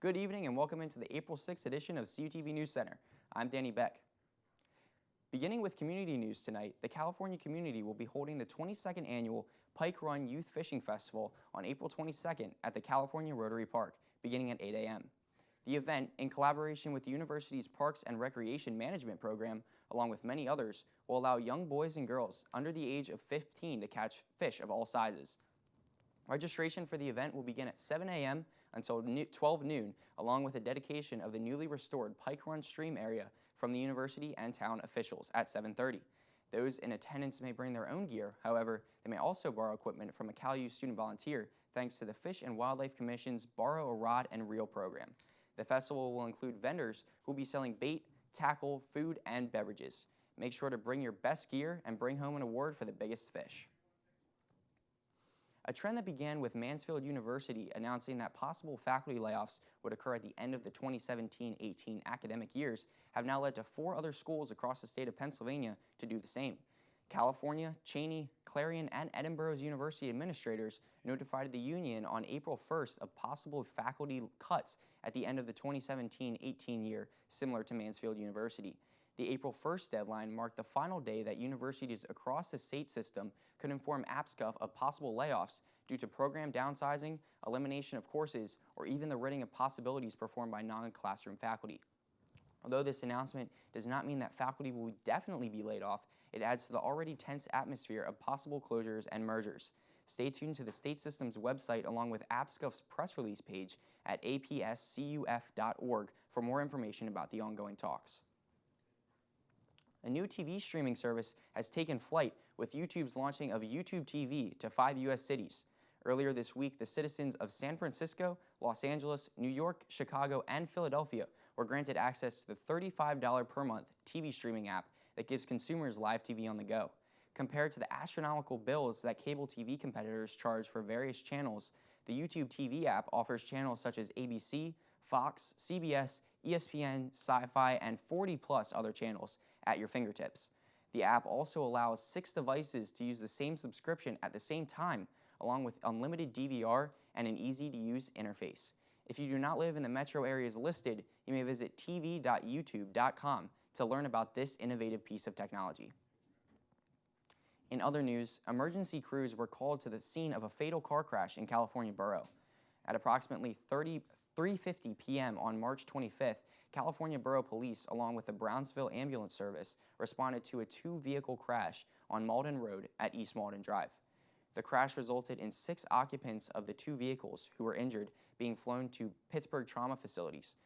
Good evening and welcome into the April 6th edition of CUTV Newscenter. I'm Danny Beck. Beginning with community news tonight, the California community will be holding the 22nd annual Pike Run Youth Fishing Festival on April 22nd at the California Rotary Park, beginning at 8 a.m. The event, in collaboration with the university's Parks and Recreation Management Program, along with many others, will allow young boys and girls under the age of 15 to catch fish of all sizes. Registration for the event will begin at 7 a.m. until 12 noon, along with a dedication of the newly restored Pike Run Stream area from the university and town officials at 7:30. Those in attendance may bring their own gear. However, they may also borrow equipment from a CalU student volunteer thanks to the Fish and Wildlife Commission's Borrow a Rod and Reel program. The festival will include vendors who will be selling bait, tackle, food, and beverages. Make sure to bring your best gear and bring home an award for the biggest fish. A trend that began with Mansfield University announcing that possible faculty layoffs would occur at the end of the 2017-18 academic years have now led to 4 other schools across the state of Pennsylvania to do the same. California, Cheney, Clarion, and Edinburgh's university administrators notified the union on April 1st of possible faculty cuts at the end of the 2017-18 year, similar to Mansfield University. The April 1st deadline marked the final day that universities across the state system could inform APSCUF of possible layoffs due to program downsizing, elimination of courses, or even the ridding of possibilities performed by non-classroom faculty. Although this announcement does not mean that faculty will definitely be laid off, it adds to the already tense atmosphere of possible closures and mergers. Stay tuned to the state system's website along with APSCUF's press release page at apscuf.org for more information about the ongoing talks. A new TV streaming service has taken flight with YouTube's launching of YouTube TV to 5 U.S. cities. Earlier this week, the citizens of San Francisco, Los Angeles, New York, Chicago, and Philadelphia were granted access to the $35 per month TV streaming app that gives consumers live TV on the go. Compared to the astronomical bills that cable TV competitors charge for various channels, the YouTube TV app offers channels such as ABC, Fox, CBS, ESPN, Sci-Fi, and 40+ other channels at your fingertips. The app also allows 6 devices to use the same subscription at the same time, along with unlimited DVR and an easy-to-use interface. If you do not live in the metro areas listed, you may visit tv.youtube.com to learn about this innovative piece of technology. In other news, emergency crews were called to the scene of a fatal car crash in California Borough. At approximately 3:50 p.m. on March 25th, California Borough Police, along with the Brownsville Ambulance Service, responded to a 2-vehicle crash on Malden Road at East Malden Drive. The crash resulted in 6 occupants of the 2 vehicles who were injured being flown to Pittsburgh trauma facilities.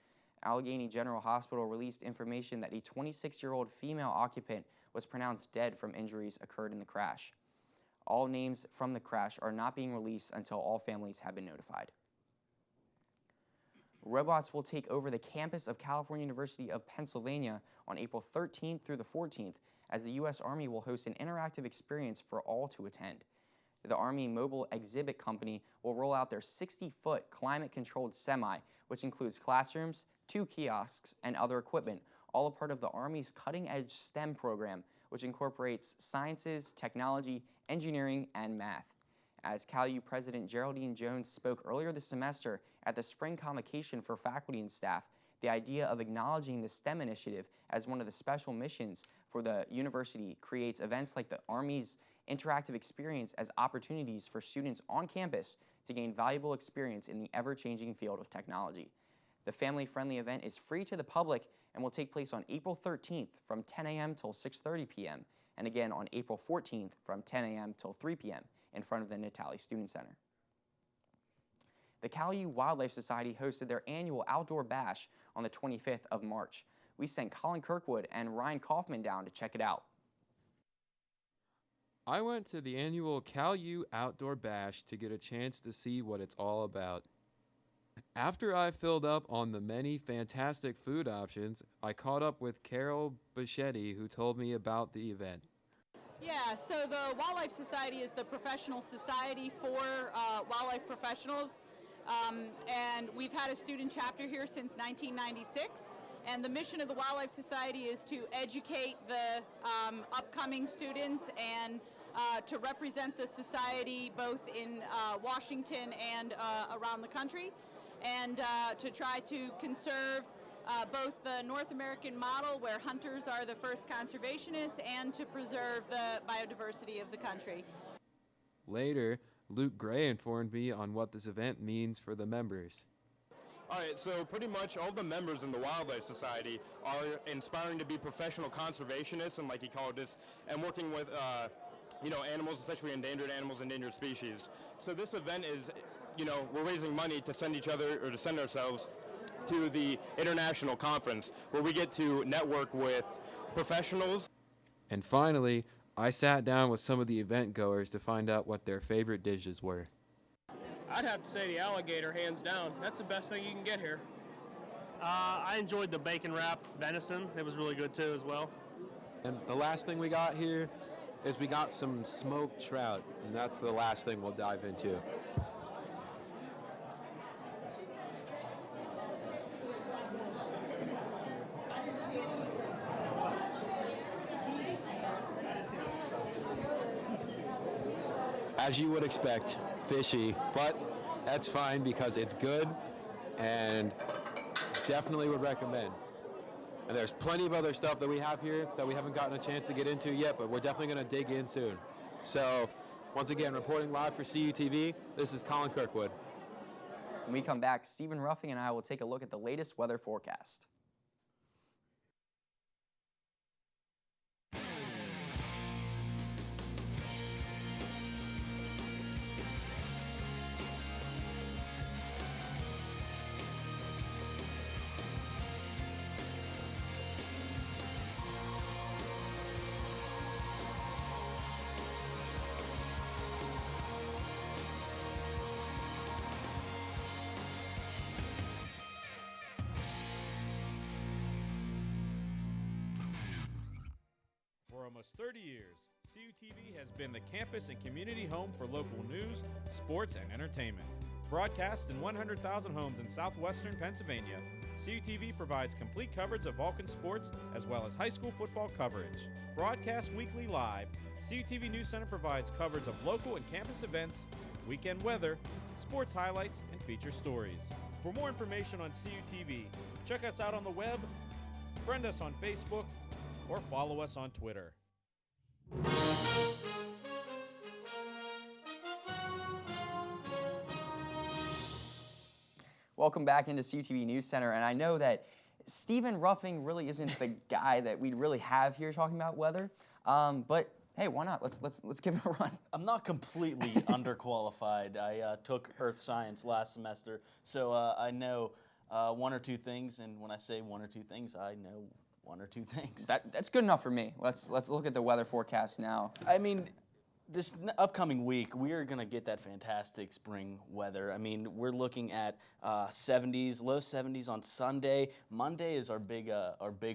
Allegheny General Hospital released information that a 26-year-old female occupant was pronounced dead from injuries occurred in the crash. All names from the crash are not being released until all families have been notified. Robots will take over the campus of California University of Pennsylvania on April 13th through the 14th, as the U.S. Army will host an interactive experience for all to attend. The Army Mobile Exhibit Company will roll out their 60-foot climate-controlled semi, which includes classrooms, 2 kiosks, and other equipment, all a part of the Army's cutting-edge STEM program, which incorporates sciences, technology, engineering, and math. As CalU President Geraldine Jones spoke earlier this semester at the spring convocation for faculty and staff, the idea of acknowledging the STEM initiative as one of the special missions for the university creates events like the Army's interactive experience as opportunities for students on campus to gain valuable experience in the ever-changing field of technology. The family-friendly event is free to the public and will take place on April 13th from 10 a.m. till 6:30 p.m. and again on April 14th from 10 a.m. till 3 p.m. in front of the Natali Student Center. The CalU Wildlife Society hosted their annual Outdoor Bash on the 25th of March. We sent Colin Kirkwood and Ryan Kaufman down to check it out. I went to the annual CalU Outdoor Bash to get a chance to see what it's all about. After I filled up on the many fantastic food options, I caught up with Carol Bichetti, who told me about the event. Yeah, so the Wildlife Society is the professional society for wildlife professionals, and we've had a student chapter here since 1996, and the mission of the Wildlife Society is to educate the upcoming students and to represent the society both in Washington and around the country. and to try to conserve both the North American model, where hunters are the first conservationists, and to preserve the biodiversity of the country. Later, Luke Gray informed me on what this event means for the members. All right, so pretty much all the members in the Wildlife Society are inspiring to be professional conservationists, and like he called this, and working with animals, especially endangered animals, endangered species. So this event is, we're raising money to send each other, or to send ourselves to the international conference, where we get to network with professionals. And finally, I sat down with some of the event goers to find out what their favorite dishes were. I'd have to say the alligator, hands down. That's the best thing you can get here. I enjoyed the bacon wrap venison. It was really good too as well. And the last thing we got here is we got some smoked trout, and that's the last thing we'll dive into. As you would expect, fishy, but that's fine because it's good and definitely would recommend. And there's plenty of other stuff that we have here that we haven't gotten a chance to get into yet, but we're definitely going to dig in soon. So, once again, reporting live for CUTV, this is Colin Kirkwood. When we come back, Stephen Ruffing and I will take a look at the latest weather forecast. For almost 30 years, CUTV has been the campus and community home for local news, sports, and entertainment. Broadcast in 100,000 homes in southwestern Pennsylvania, CUTV provides complete coverage of Vulcan sports as well as high school football coverage. Broadcast weekly live, CUTV Newscenter provides coverage of local and campus events, weekend weather, sports highlights, and feature stories. For more information on CUTV, check us out on the web, friend us on Facebook, or follow us on Twitter. Welcome back into CUTV News Center, and I know that Stephen Ruffing really isn't the guy that we'd really have here talking about weather, but hey, why not? Let's give it a run. I'm not completely underqualified. I took Earth Science last semester, so I know one or two things, and when I say one or two things, I know one or two things. That's good enough for me. Let's look at the weather forecast now. I mean, this upcoming week, we are going to get that fantastic spring weather. I mean, we're looking at 70s, low 70s on Sunday. Monday is our big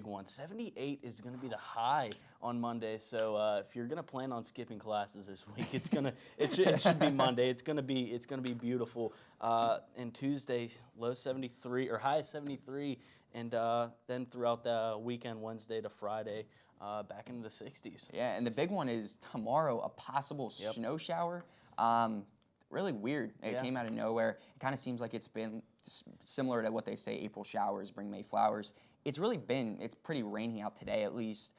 one. 78 is going to be the high on Monday. So if you're going to plan on skipping classes this week, it should be Monday. It's going to be beautiful. And Tuesday, low 73 or high 73, and then throughout the weekend, Wednesday to Friday, back into the 60s. Yeah, and the big one is tomorrow, a possible snow shower. Really weird. It came out of nowhere. It kind of seems like it's been similar to what they say April showers bring May flowers. It's pretty rainy out today at least.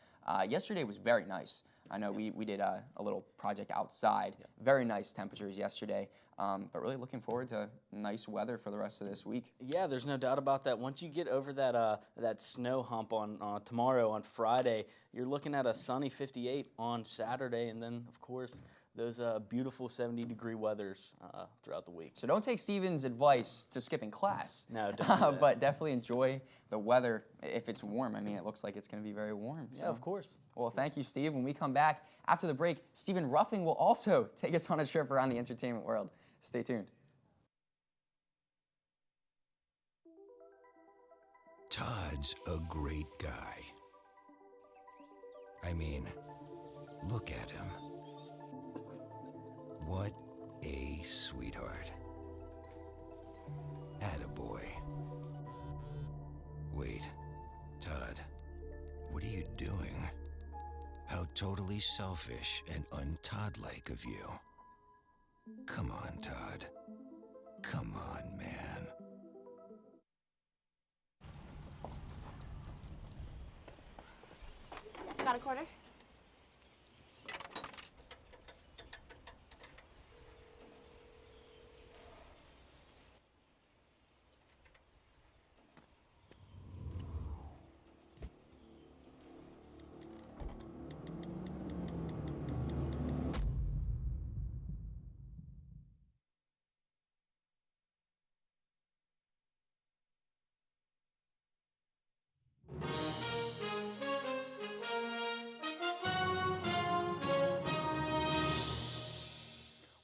Yesterday was very nice. I know we did a little project outside. Yep. Very nice temperatures yesterday. But really looking forward to nice weather for the rest of this week. Yeah, there's no doubt about that. Once you get over that snow hump on tomorrow, on Friday, you're looking at a sunny 58 on Saturday, and then, of course, those beautiful 70-degree weathers throughout the week. So don't take Steven's advice to skipping class. No, don't but definitely enjoy the weather if it's warm. I mean, it looks like it's going to be very warm. So. Yeah, of course. Well, thank you, Steve. When we come back after the break, Stephen Ruffing will also take us on a trip around the entertainment world. Stay tuned. Todd's a great guy. I mean, look at him. What a sweetheart. Attaboy. Wait, Todd, what are you doing? How totally selfish and un-Todd-like of you. Come on, Todd. Come on, man. recorder.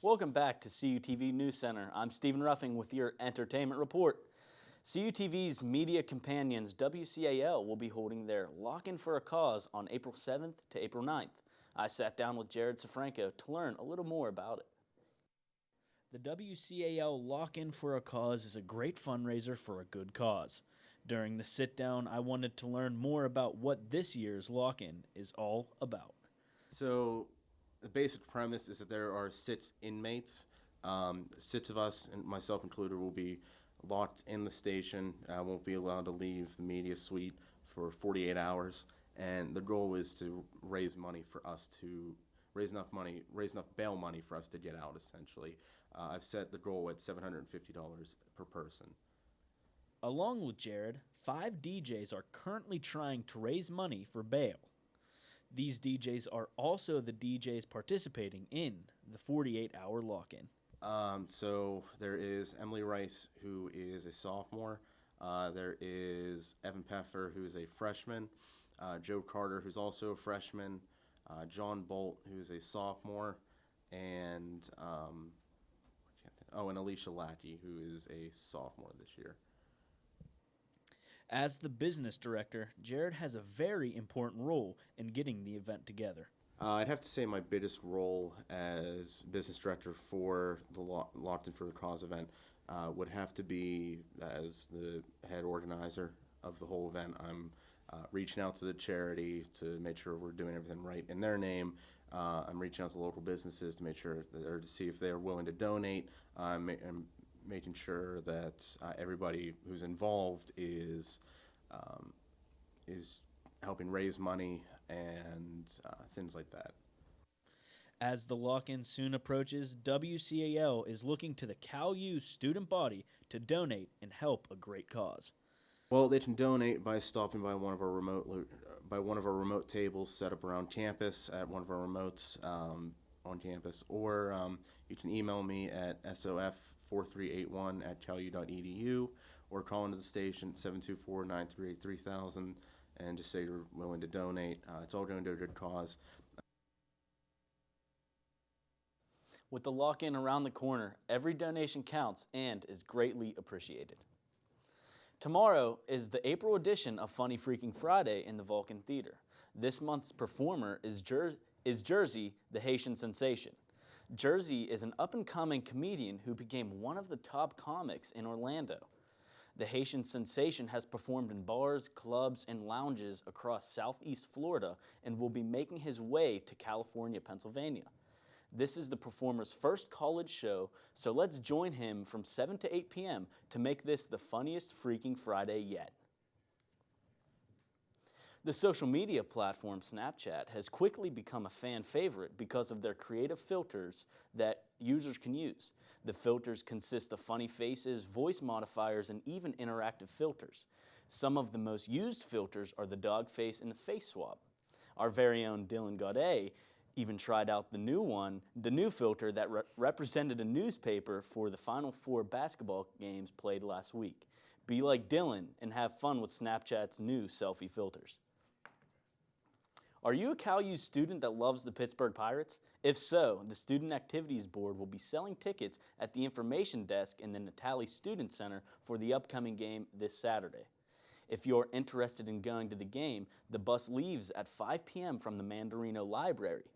Welcome back to CUTV News Center. I'm Stephen Ruffing with your entertainment report. CUTV's media companions WCAL will be holding their Lock-In for a Cause on April 7th to April 9th. I sat down with Jared Safranco to learn a little more about it. The WCAL Lock-In for a Cause is a great fundraiser for a good cause. During the sit-down, I wanted to learn more about what this year's Lock-In is all about. So the basic premise is that there are 6 inmates. 6 of us, and myself included, will be locked in the station. Won't be allowed to leave the media suite for 48 hours. And the goal is to raise money for us to raise enough bail money for us to get out. Essentially, I've set the goal at $750 per person. Along with Jared, 5 DJs are currently trying to raise money for bail. These DJs are also the DJs participating in the 48-hour lock-in. So there is Emily Rice, who is a sophomore. There is Evan Peffer, who is a freshman. Joe Carter, who's also a freshman. John Bolt, who's a sophomore. And and Alicia Lackey, who is a sophomore this year. As the business director, Jared has a very important role in getting the event together. I'd have to say my biggest role as business director for the Locked In for the Cause event would have to be as the head organizer of the whole event. I'm reaching out to the charity to make sure we're doing everything right in their name. I'm reaching out to local businesses to make sure or to see if they're willing to donate. I'm making sure that everybody who's involved is helping raise money and things like that. As the lock-in soon approaches, WCAL is looking to the CalU student body to donate and help a great cause. Well, they can donate by stopping by one of our remote tables set up around campus at one of our remotes on campus, or you can email me at sof4381@calu.edu, or call into the station 724-938-3000 and just say you're willing to donate. It's all going to a good cause. With the lock-in around the corner, every donation counts and is greatly appreciated. Tomorrow is the April edition of Funny Freaking Friday in the Vulcan Theater. This month's performer is Jersey, the Haitian sensation. Jersey is an up-and-coming comedian who became one of the top comics in Orlando. The Haitian sensation has performed in bars, clubs, and lounges across Southeast Florida and will be making his way to California, Pennsylvania. This is the performer's first college show, so let's join him from 7 to 8 p.m. to make this the funniest freaking Friday yet. The social media platform Snapchat has quickly become a fan favorite because of their creative filters that users can use. The filters consist of funny faces, voice modifiers, and even interactive filters. Some of the most used filters are the dog face and the face swap. Our very own Dylan Gaudet even tried out the new filter that represented a newspaper for the Final Four basketball games played last week. Be like Dylan and have fun with Snapchat's new selfie filters. Are you a CalU student that loves the Pittsburgh Pirates? If so, the Student Activities Board will be selling tickets at the information desk in the Natali Student Center for the upcoming game this Saturday. If you're interested in going to the game, the bus leaves at 5 p.m. from the Mandarino Library.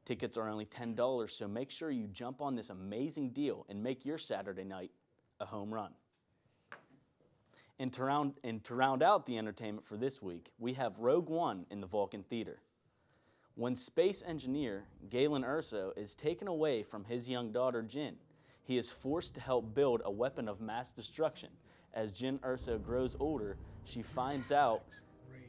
Tickets are only $10, so make sure you jump on this amazing deal and make your Saturday night a home run. And to round out the entertainment for this week, we have Rogue One in the Vulcan Theater. When space engineer Galen Erso is taken away from his young daughter Jyn, he is forced to help build a weapon of mass destruction. As Jyn Erso grows older, she finds out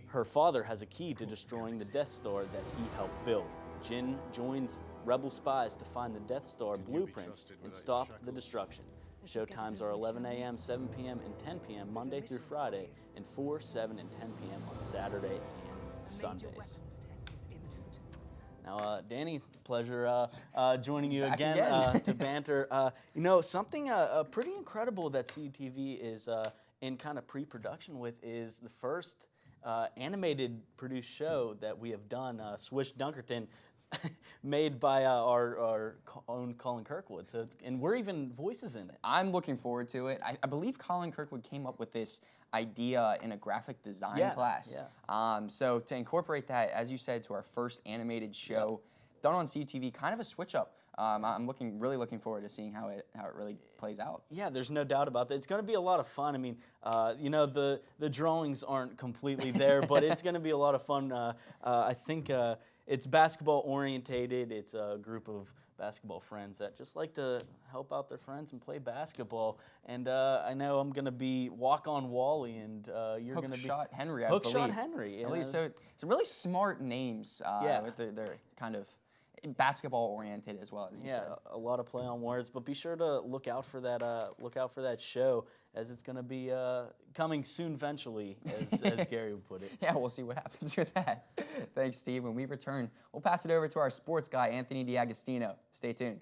Her father has a key to destroying the Death Star that he helped build. Jin joins rebel spies to find the Death Star blueprints and stop the destruction. Show times are 11 a.m., 7 p.m., and 10 p.m. Monday through Friday, and 4, 7, and 10 p.m. on Saturday and Sundays. Now, Danny, pleasure joining you Back again. To banter. Something pretty incredible that CUTV is in kind of pre-production with is the first animated produced show that we have done, Swish Dunkerton, made by our own Colin Kirkwood. And we're even voices in it. I'm looking forward to it. I believe Colin Kirkwood came up with this idea in a graphic design class. Yeah. So to incorporate that, as you said, to our first animated show done on CTV, kind of a switch up. I'm really looking forward to seeing how it really plays out. Yeah, there's no doubt about that. It's going to be a lot of fun. I mean, the drawings aren't completely there, but it's going to be a lot of fun. I think it's basketball orientated. It's a group of basketball friends that just like to help out their friends and play basketball. And I know I'm going to be Walk-On Wally, and you're going to be Hookshot Henry, I believe. Hookshot Henry. At least, so it's really smart names. With their kind of basketball oriented as well, as you said. A lot of play on words, but be sure to look out for that show, as it's going to be coming soon eventually, as Gary would put it. Yeah, we'll see what happens with that. Thanks, Steve. When we return, we'll pass it over to our sports guy, Anthony D'Agostino. Stay tuned.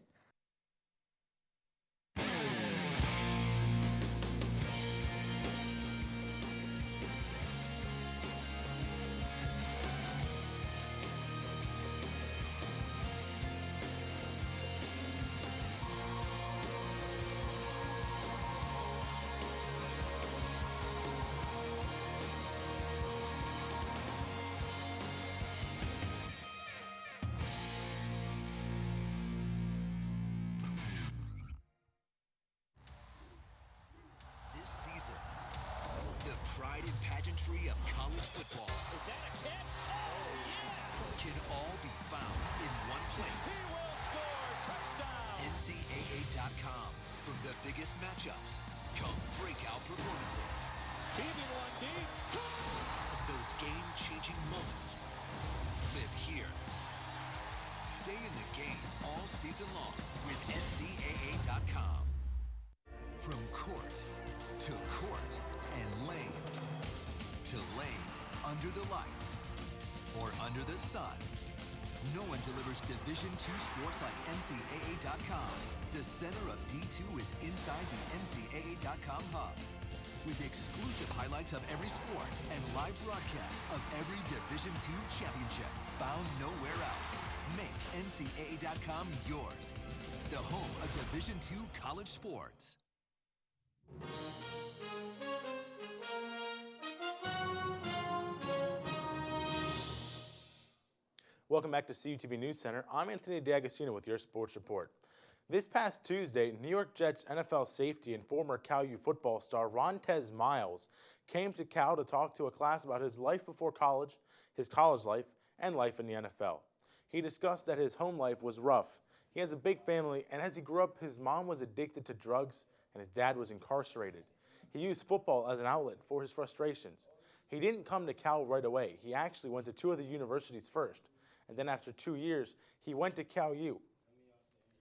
Pride and pageantry of college football. Is that a catch? Oh, yeah! Can all be found in one place. He will score! Touchdown! NCAA.com. From the biggest matchups come breakout performances. Heaving one deep. Those game-changing moments live here. Stay in the game all season long with NCAA.com. From court to court and lane to lane, under the lights or under the sun, no one delivers Division II sports like NCAA.com. The center of D2 is inside the NCAA.com hub, with exclusive highlights of every sport and live broadcasts of every Division II championship found nowhere else. Make NCAA.com yours, the home of Division II college sports. Welcome back to CUTV News Center. I'm Anthony D'Agostino with your sports report. This past Tuesday, New York Jets NFL safety and former CalU football star Rontez Miles came to Cal to talk to a class about his life before college, his college life, and life in the NFL. He discussed that his home life was rough. He has a big family, and as he grew up, his mom was addicted to drugs and his dad was incarcerated. He used football as an outlet for his frustrations. He didn't come to Cal right away. He actually went to 2 of the universities first. And then after 2 years, he went to CalU.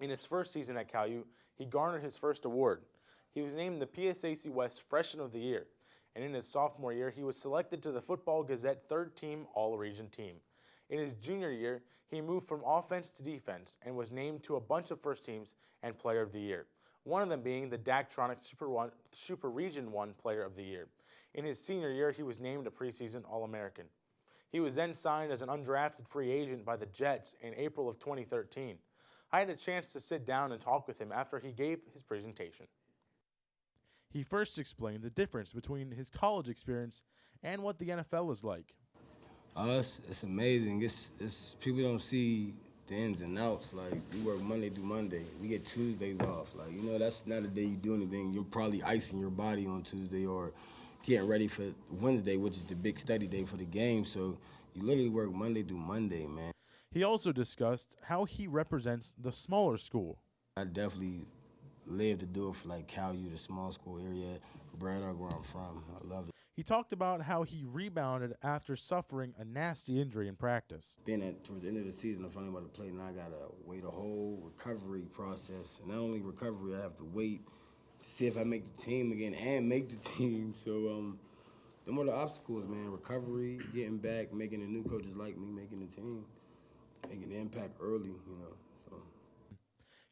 In his first season at CalU, he garnered his first award. He was named the PSAC West Freshman of the Year. And in his sophomore year, he was selected to the Football Gazette third-team All-Region team. In his junior year, he moved from offense to defense and was named to a bunch of first teams and Player of the Year, one of them being the Daktronic Super Region 1 Player of the Year. In his senior year, he was named a preseason All-American. He was then signed as an undrafted free agent by the Jets in April of 2013. I had a chance to sit down and talk with him after he gave his presentation. He first explained the difference between his college experience and what the NFL is like. It's amazing. It's people don't see the ins and outs. Like, we work Monday through Monday. We get Tuesdays off. Like, that's not a day you do anything. You're probably icing your body on Tuesday or getting ready for Wednesday, which is the big study day for the game. So you literally work Monday through Monday, man. He also discussed how he represents the smaller school. I definitely live to do it for like CalU, the small school area, where I'm from. I love it. He talked about how he rebounded after suffering a nasty injury in practice. Being towards the end of the season, I'm finally about to play, and I got to wait a whole recovery process. And not only recovery, I have to wait to see if I make the team again and make the team. So, them are the obstacles, man. Recovery, getting back, making the new coaches like me, making the team, making the impact early, you know. So.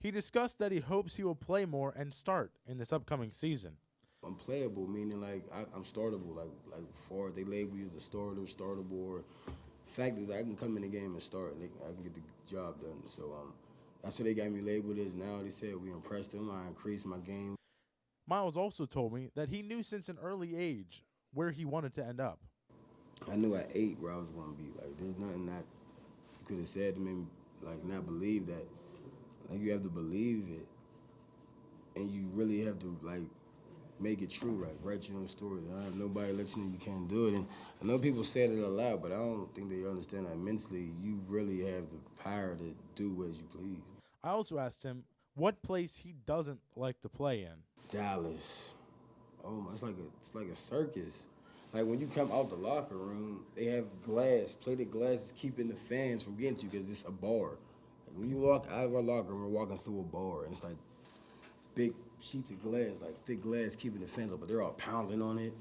He discussed that he hopes he will play more and start in this upcoming season. I'm playable, meaning like I'm startable. Like before, they label you as a starter, startable. Or fact is, I can come in the game and start, and I can get the job done. So that's what they got me labeled as. Now they said we impressed them. I increased my game. Miles also told me that he knew since an early age where he wanted to end up. I knew at 8 where I was going to be. Like, there's nothing that you could have said to me, like, not believe that. Like, you have to believe it, and you really have to, like, make it true, like, write your own story. I have nobody let you know you can't do it. And I know people say it a lot, but I don't think they understand that mentally you really have the power to do as you please. I also asked him what place he doesn't like to play in. Dallas. Oh, it's like a circus. Like when you come out the locker room, they have glass, plated glasses keeping the fans from getting to you because it's a bar. Like when you walk out of our locker room, we're walking through a bar, and it's like big sheets of glass, like thick glass keeping the fans up, but they're all pounding on it,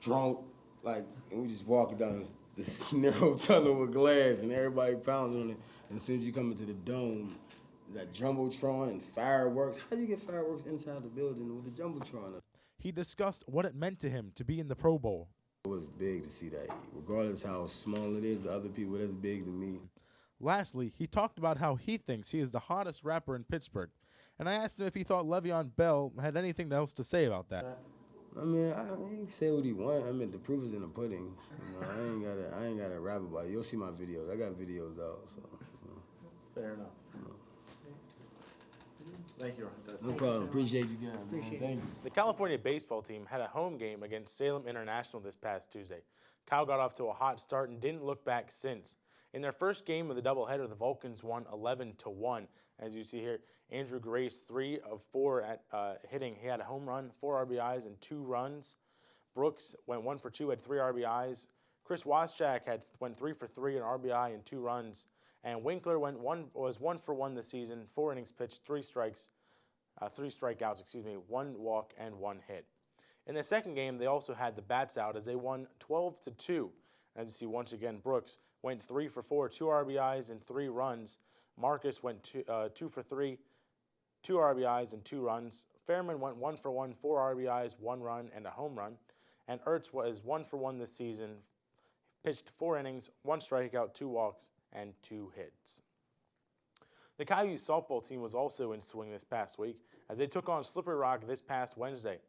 drunk, like, and we just walking down this narrow tunnel with glass, and everybody pounding on it. And as soon as you come into the dome, that Jumbotron and fireworks. How do you get fireworks inside the building with the Jumbotron? He discussed what it meant to him to be in the Pro Bowl. It was big to see that. Regardless how small it is to other people, that's big to me. Lastly, he talked about how he thinks he is the hottest rapper in Pittsburgh. And I asked him if he thought Le'Veon Bell had anything else to say about that. I mean, he can say what he want. I mean, the proof is in the pudding. You know, I ain't gotta rap about it. You'll see my videos. I got videos out. So. Fair enough. Thank you, Ron. No problem. Appreciate you guys. Thank you. The California baseball team had a home game against Salem International this past Tuesday. Cal got off to a hot start and didn't look back since. In their first game of the doubleheader, the Vulcans won 11-1. As you see here, Andrew Grace, 3 of 4 at hitting. He had a home run, 4 RBIs, and 2 runs. Brooks went 1 for 2, had 3 RBIs. Chris Waschak went 3 for 3, an RBI, and 2 runs. And Winkler was 1 for 1 this season, 4 innings pitched, 3 strikeouts, 1 walk and 1 hit. In the second game, they also had the bats out as they won 12-2. As you see, once again, Brooks went 3 for 4, 2 RBIs and 3 runs. Marcus went 2 for 3, 2 RBIs and 2 runs. Fairman went 1 for 1, 4 RBIs, 1 run, and a home run. And Ertz was 1 for 1 this season, pitched 4 innings, 1 strikeout, 2 walks, and 2 hits. The Caillou softball team was also in swing this past week as they took on Slippery Rock this past Wednesday.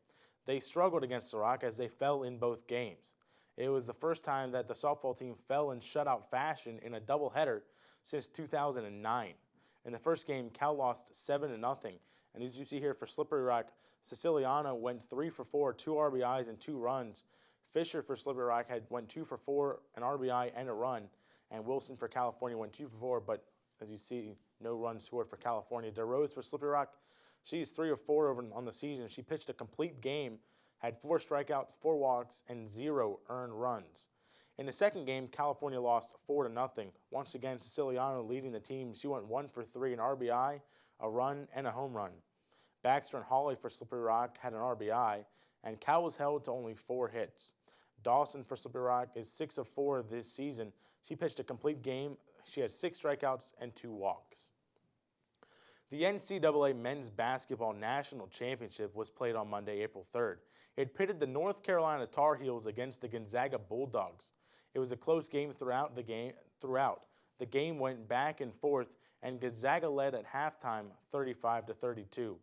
They struggled against the Rock as they fell in both games. It was the first time that the softball team fell in shutout fashion in a doubleheader since 2009. In the first game, Cal lost 7-0. And as you see here for Slippery Rock, Siciliano went 3 for 4, 2 RBIs and 2 runs. Fisher for Slippery Rock went 2 for 4, an RBI and a run. And Wilson for California went 2 for 4, but as you see, no runs scored for California. DeRose for Slippery Rock, she's 3 of 4 on the season. She pitched a complete game, had 4 strikeouts, 4 walks, and 0 earned runs. In the second game, California lost 4-0. Once again, Siciliano leading the team. She went 1 for 3, an RBI, a run, and a home run. Baxter and Hawley for Slippery Rock had an RBI, and Cal was held to only 4 hits. Dawson for Slippery Rock is 6 of 4 this season. She pitched a complete game. She had 6 strikeouts and 2 walks. The NCAA Men's Basketball National Championship was played on Monday, April 3rd. It pitted the North Carolina Tar Heels against the Gonzaga Bulldogs. It was a close game throughout. The game went back and forth, and Gonzaga led at halftime 35-32.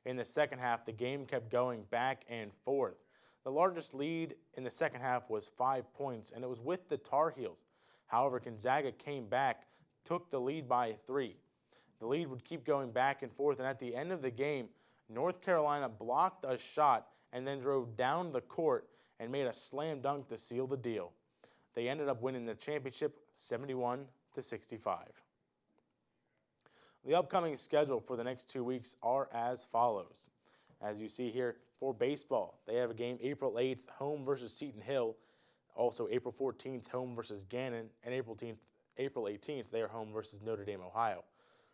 In the second half, the game kept going back and forth. The largest lead in the second half was 5 points, and it was with the Tar Heels. However, Gonzaga came back, took the lead by 3. The lead would keep going back and forth, and at the end of the game, North Carolina blocked a shot and then drove down the court and made a slam dunk to seal the deal. They ended up winning the championship 71-65. The upcoming schedule for the next 2 weeks are as follows. As you see here, for baseball, they have a game April 8th, home versus Seton Hill. Also, April 14th, home versus Gannon. And April 18th, they are home versus Notre Dame, Ohio.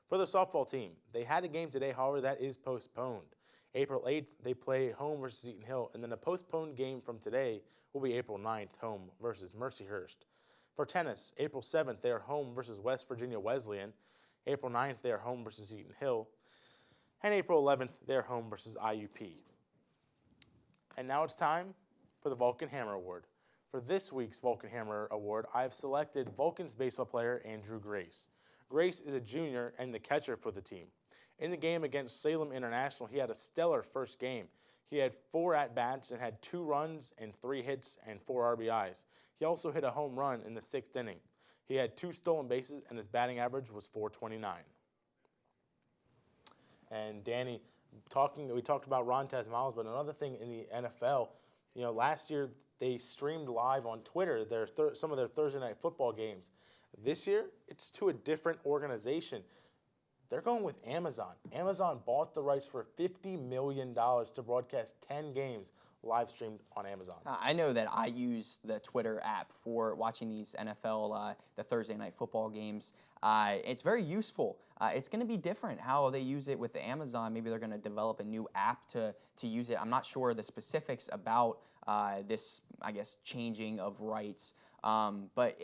For the softball team, they had a game today, however, that is postponed. April 8th, they play home versus Seton Hill. And then a postponed game from today will be April 9th, home versus Mercyhurst. For tennis, April 7th, they are home versus West Virginia Wesleyan. April 9th, they are home versus Seton Hill. And April 11th, they're home versus IUP. And now it's time for the Vulcan Hammer Award. For this week's Vulcan Hammer Award, I've selected Vulcan's baseball player, Andrew Grace. Grace is a junior and the catcher for the team. In the game against Salem International, he had a stellar first game. He had 4 at-bats and had 2 runs and 3 hits and 4 RBIs. He also hit a home run in the 6th inning. He had 2 stolen bases, and his batting average was .429. And Danny, we talked about Rontez Miles, but another thing in the NFL, last year they streamed live on Twitter some of their Thursday night football games. This year, it's to a different organization. They're going with Amazon. Amazon bought the rights for $50 million to broadcast 10 games live streamed on Amazon. I know that I use the Twitter app for watching these NFL, the Thursday night football games. It's very useful. It's going to be different how they use it with Amazon. Maybe they're going to develop a new app to use it. I'm not sure the specifics about this, I guess, changing of rights. But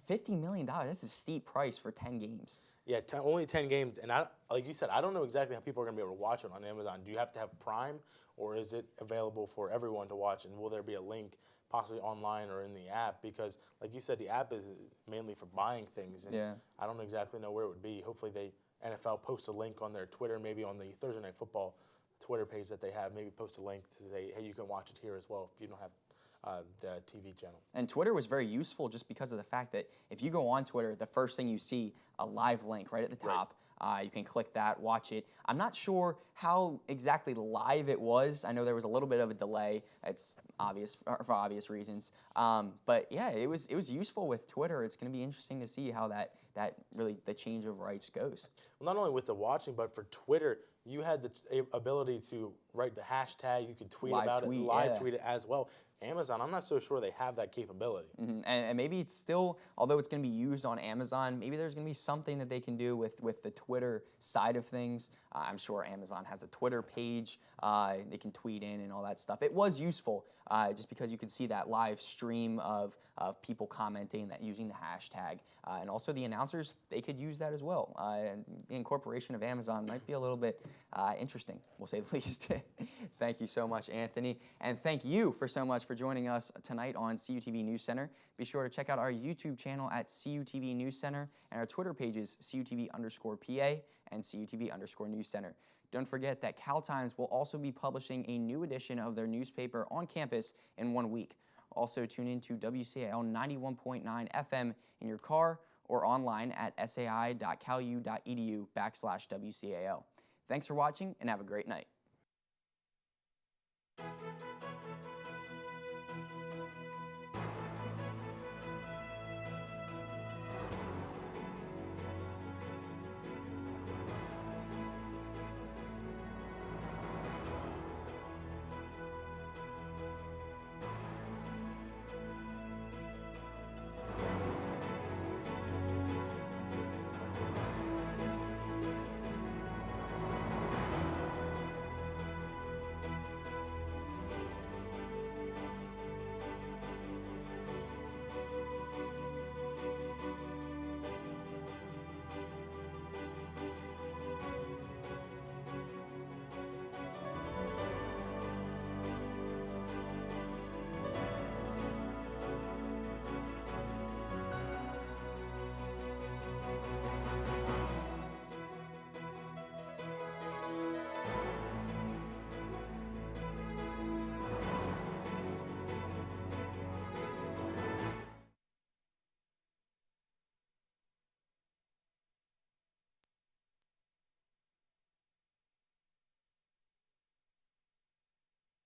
$50 million, that's a steep price for 10 games. Yeah, only 10 games. And like you said, I don't know exactly how people are going to be able to watch it on Amazon. Do you have to have Prime, or is it available for everyone to watch? And will there be a link possibly online or in the app? Because, like you said, the app is mainly for buying things. And yeah. I don't exactly know where it would be. Hopefully NFL posts a link on their Twitter, maybe on the Thursday Night Football Twitter page that they have. Maybe post a link to say, hey, you can watch it here as well if you don't have the TV channel. And Twitter was very useful just because of the fact that if you go on Twitter, the first thing you see, a live link right at the top. Right. You can click that, watch it. I'm not sure how exactly live it was. I know there was a little bit of a delay. It's obvious for obvious reasons. But yeah, it was useful with Twitter. It's going to be interesting to see how that really the change of rights goes. Well, not only with the watching, but for Twitter, you had the ability to write the hashtag. You could tweet about it, live tweet it as well. Amazon, I'm not so sure they have that capability. Mm-hmm. And maybe it's still, although it's going to be used on Amazon, maybe there's going to be something that they can do with the Twitter side of things. I'm sure Amazon has a Twitter page. They can tweet in and all that stuff. It was useful just because you could see that live stream of people commenting, that using the hashtag. And also the announcers, they could use that as well. And the incorporation of Amazon might be a little bit interesting, we'll say the least. Thank you so much, Anthony. And thank you so much for joining us tonight on CUTV News Center. Be sure to check out our YouTube channel at CUTV News Center and our Twitter pages, CUTV_PA and CUTV_News Center. Don't forget that Cal Times will also be publishing a new edition of their newspaper on campus in 1 week. Also tune in to WCAL 91.9 FM in your car or online at sai.calu.edu/WCAL. Thanks for watching and have a great night.